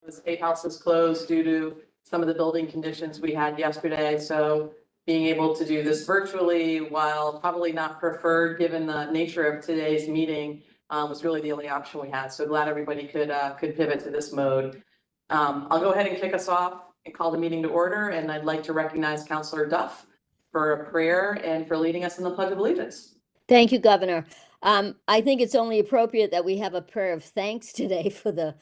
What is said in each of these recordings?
The State House is closed due to some of the building conditions we had yesterday. So being able to do this virtually, while probably not preferred given the nature of today's meeting, was really the only option we had. So glad everybody could pivot to this mode. I'll go ahead and kick us off and call the meeting to order. And I'd like to recognize Councilor Duff for a prayer and for leading us in the Pledge of Allegiance. Thank you, Governor. I think it's only appropriate that we have a prayer of thanks today for the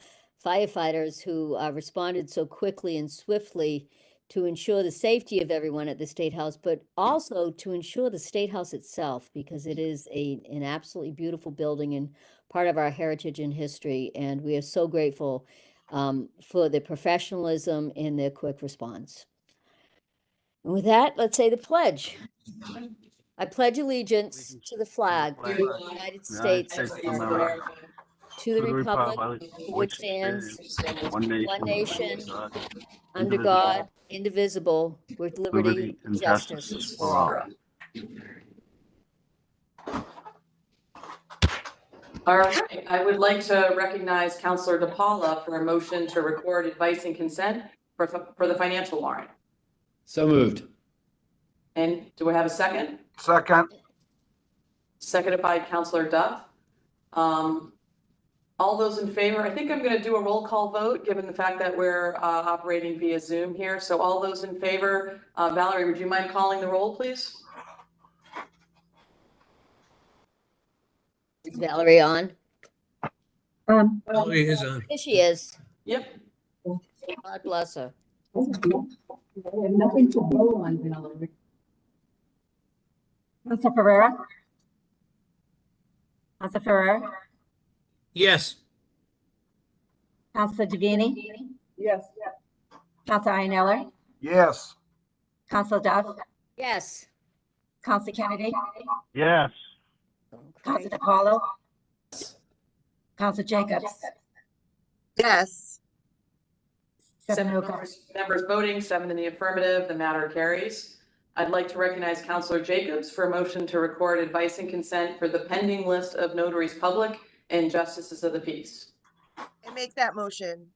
firefighters who responded so quickly and swiftly to ensure the safety of everyone at the State House, but also to ensure the State House itself, because it is an absolutely beautiful building and part of our heritage and history. And we are so grateful for their professionalism and their quick response. And with that, let's say the pledge. I pledge allegiance to the flag of the United States of America, to the republic for which stands one nation, under God, indivisible, with liberty and justice for all. All right, I would like to recognize Councilor DePaula for a motion to record advice and consent for the financial warrant. So moved. And do we have a second? Second. Seconded by Councilor Duff. All those in favor, I think I'm going to do a roll call vote given the fact that we're operating via Zoom here. So all those in favor, Valerie, would you mind calling the roll, please? Is Valerie on? Valerie is on. Here she is. Yep. God bless her. Nothing to blow on, Valerie. Councilor Ferreira? Councilor Ferreira? Yes. Councilor Davini? Yes. Councilor Ianelli? Yes. Councilor Duff? Yes. Councilor Kennedy? Yes. Councilor DePaulo? Councilor Jacobs? Yes. Seven Seven no members voting, 7 in the affirmative, the matter carries. I'd like to recognize Councilor Jacobs for a motion to record advice and consent for the pending list of notaries public and justices of the peace. I make that motion.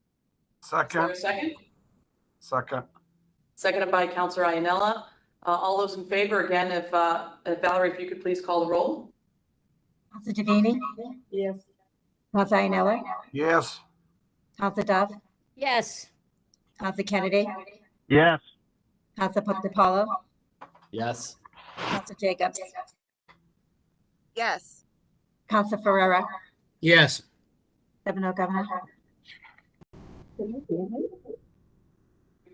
Is there Second. a second? Second. Seconded by Councilor Ianella. All those in favor, again, if Valerie, if you could please call the roll. Councilor Davini? Yes. Councilor Ianelli? Yes. Councilor Duff? Yes. Councilor Kennedy? Yes. Councilor DePaulo? Yes. Councilor Jacobs? Yes. Councilor Ferreira? Yes. 7-0, Governor. We've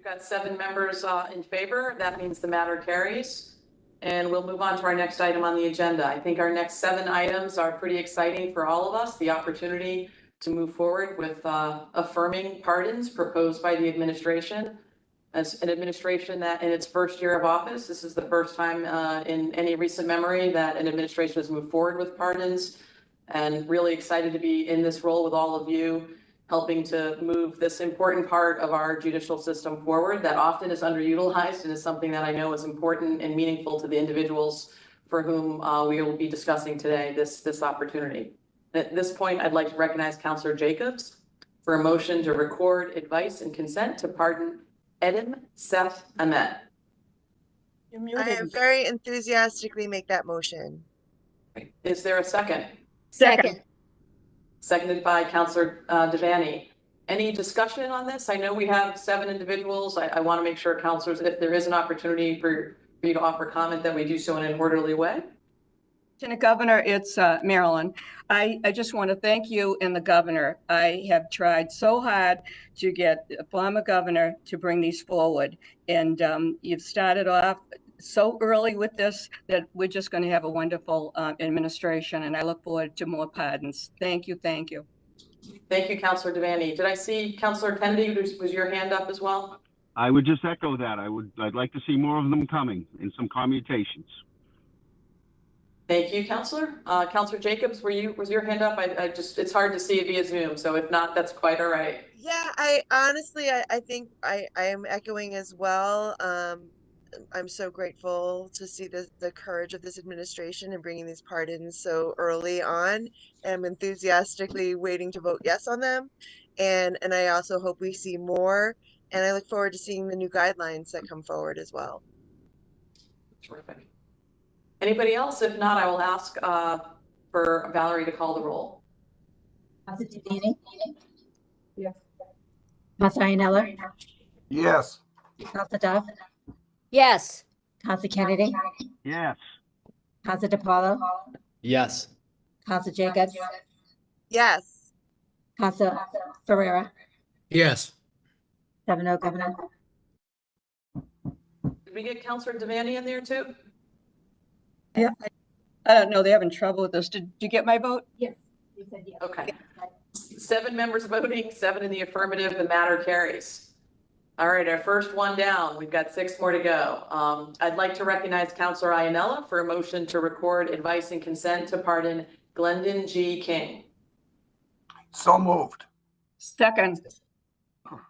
got 7 members in favor. That means the matter carries. And we'll move on to our next item on the agenda. I think our next 7 items are pretty exciting for all of us. The opportunity to move forward with affirming pardons proposed by the administration. As an administration that in its first year of office, this is the first time in any recent memory that an administration has moved forward with pardons, and really excited to be in this role with all of you, helping to move this important part of our judicial system forward that often is underutilized and is something that I know is important and meaningful to the individuals for whom we will be discussing today this opportunity. At this point, I'd like to recognize Councilor Jacobs for a motion to record advice and consent to pardon Edem Seth Ahmed. I am very enthusiastically make that motion. Is there a second? Second. Seconded by Councilor Devani. Any discussion on this? I know we have 7 individuals. I want to make sure, councilors, if there is an opportunity for you to offer comment, that we do so in an orderly way. Lieutenant Governor, it's Marilyn. I just want to thank you and the governor. I have tried so hard to get the former governor to bring these forward. And you've started off so early with this that we're just going to have a wonderful administration. And I look forward to more pardons. Thank you. Thank you. Thank you, Councilor Devani. Did I see Councilor Kennedy? Was your hand up as well? I would just echo that. I'd like to see more of them coming in some commutations. Thank you, Councilor. Councilor Jacobs, was your hand up? It's hard to see it via Zoom, so if not, that's quite all right. Yeah, I honestly, I think I am echoing as well. I'm so grateful to see the courage of this administration in bringing these pardons so early on. I'm enthusiastically waiting to vote yes on them. And I also hope we see more. And I look forward to seeing the new guidelines that come forward as well. Terrific. Anybody else? If not, I will ask for Valerie to call the roll. Counselor Devaney? Yes. Counselor Iannella? Yes. Counselor Duff? Yes. Counselor Kennedy? Yes. Counselor DePaulo? Yes. Counselor Jacobs? Yes. Counselor Ferrera? Yes. 7-0, Governor. Did we get Counselor Devaney in there too? Yeah. I don't know, they're having trouble with this. Did you get my vote? Yes. You said yes. Okay. 7 members voting, 7 in the affirmative, the matter carries. All right, our first one down. We've got 6 more to go. I'd like to recognize Counselor Iannella for a motion to record advice and consent to pardon Glendon G. King. So moved. Second.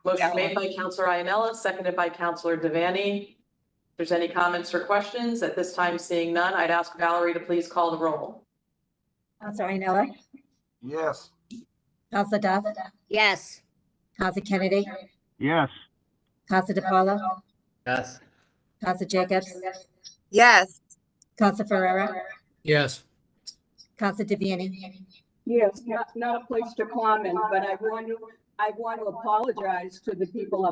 Motion made by Counselor Iannella, seconded by Counselor Devaney. If there's any comments or questions, at this time seeing none, I'd ask Valerie to please call the roll. Counselor Iannella? Yes. Counselor Duff? Yes. Counselor Kennedy? Yes. Counselor DePaulo? Yes. Counselor Jacobs? Yes. Counselor Ferrera? Yes. Counselor Devaney? Yes, not a place to comment, but I want to apologize to the people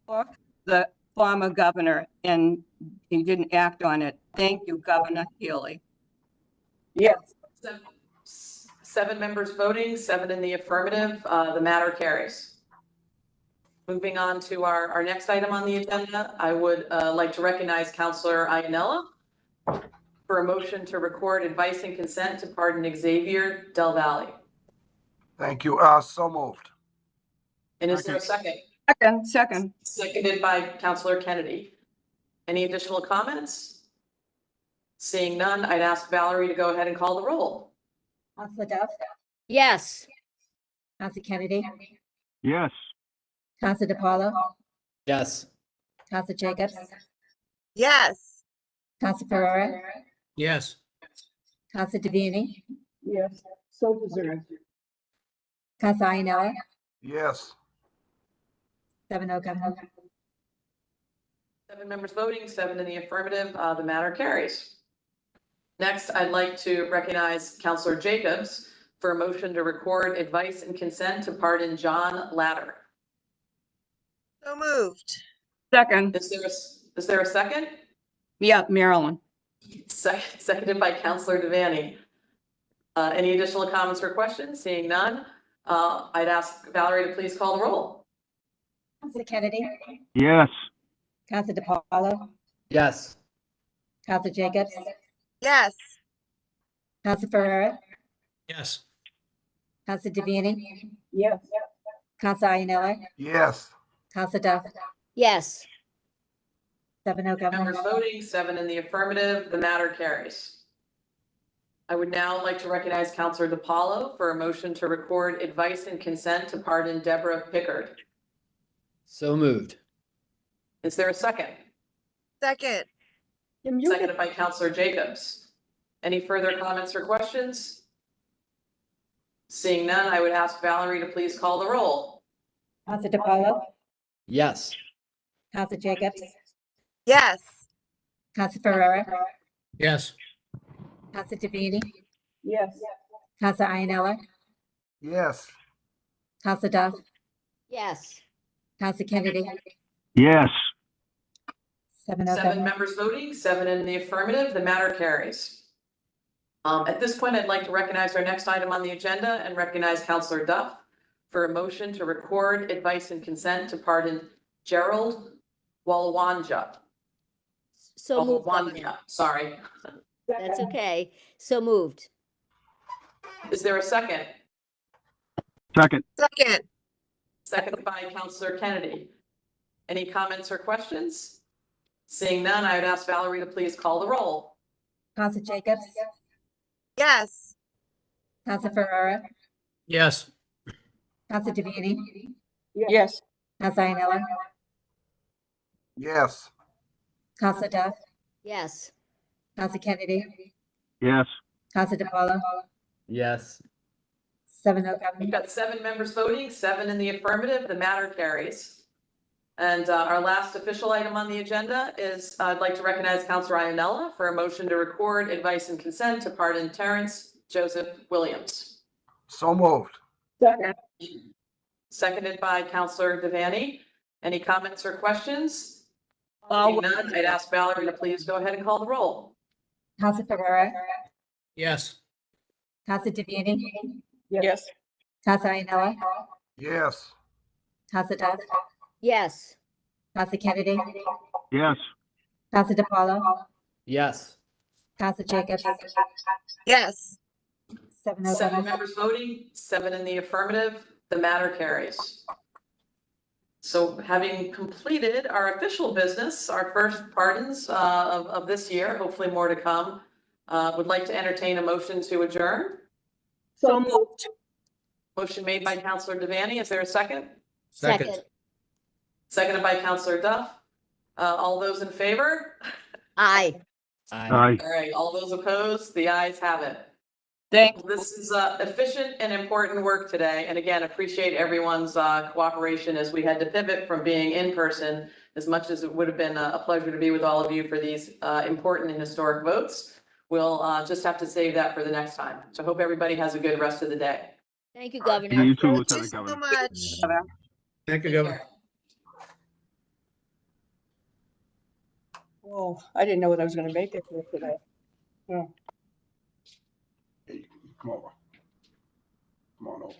of the former governor, and he didn't act on it. Thank you, Governor Healy. Yes. 7 members voting, 7 in the affirmative, the matter carries. Moving on to our next item on the agenda, I would like to recognize Counselor Iannella for a motion to record advice and consent to pardon Xavier Del Valle. Thank you. So moved. And is there a second? Second. Seconded by Counselor Kennedy. Any additional comments? Seeing none, I'd ask Valerie to go ahead and call the roll. Counselor Duff? Yes. Counselor Kennedy? Yes. Counselor DePaulo? Yes. Counselor Jacobs? Yes. Counselor Ferrera? Yes. Counselor Devaney? Yes, so deserved. Counselor Iannella? Yes. 7-0, Governor. 7 members voting, 7 in the affirmative, the matter carries. Next, I'd like to recognize Counselor Jacobs for a motion to record advice and consent to pardon John Latter. So moved. Second. Is there a second? Yeah, Marilyn. Seconded by Counselor Devaney. Any additional comments or questions? Seeing none, I'd ask Valerie to please call the roll. Counselor Kennedy? Yes. Counselor DePaulo? Yes. Counselor Jacobs? Yes. Counselor Ferrera? Yes. Counselor Devaney? Yes. Counselor Iannella? Yes. Counselor Duff? Yes. 7-0, Governor. Members voting, 7 in the affirmative, the matter carries. I would now like to recognize Counselor DePaulo for a motion to record advice and consent to pardon Deborah Pickard. So moved. Is there a second? Second. Seconded by Counselor Jacobs. Any further comments or questions? Seeing none, I would ask Valerie to please call the roll. Counselor DePaulo? Yes. Counselor Jacobs? Yes. Counselor Ferrera? Yes. Counselor Devaney? Yes. Counselor Iannella? Yes. Counselor Duff? Yes. Counselor Kennedy? Yes. 7-0, 7 Governor. members voting, 7 in the affirmative, the matter carries. At this point, I'd like to recognize our next item on the agenda and recognize Counselor Duff for a motion to record advice and consent to pardon Gerald Walawanja. So moved, Governor. Walawanja, sorry. That's okay. So moved. Is there a second? Second. Second. Seconded by Counselor Kennedy. Any comments or questions? Seeing none, I would ask Valerie to please call the roll. Counselor Jacobs? Yes. Counselor Ferrera? Yes. Counselor Devaney? Yes. Counselor Iannella? Yes. Counselor Duff? Yes. Counselor Kennedy? Yes. Counselor DePaulo? Yes. We've got 7 members voting, 7 in the affirmative. The matter carries. And our last official item on the agenda is I'd like to recognize Councilor Iannella for a motion to record advice and consent to pardon Terrence Joseph Williams. So moved. Seconded by Councilor Devaney. Any comments or questions? Uh, Seeing none, I'd ask Valerie to please go ahead and call the roll. Council Ferrara, Yes. Council DeVini, Yes. Council Iannella, Yes. Council Duff, Yes. Council Kennedy, Yes. Council DePaulo, Yes. Council Jacobs, Yes. 7 members voting, 7 in the affirmative. The matter carries. So having completed our official business, our first pardons of this year, hopefully more to come, would like to entertain a motion to adjourn. So moved. Motion made by Councilor Devaney. Is there a second? Second. Seconded by Councilor Duff. All those in favor? Aye. Aye. All right, all those opposed? The ayes have it. Thank This is efficient and important work today. And again, appreciate everyone's cooperation as we had to pivot from being in person, as much as it would have been a pleasure to be with all of you for these important and historic votes. We'll just have to save that for the next time. So hope everybody has a good rest of the day. Thank you, Yeah, Governor. you too, Thank you Lieutenant so Governor. much. Thank you, Take Governor. care. Oh, I didn't know what I was going to make it for today. Hey, come over. Come on over.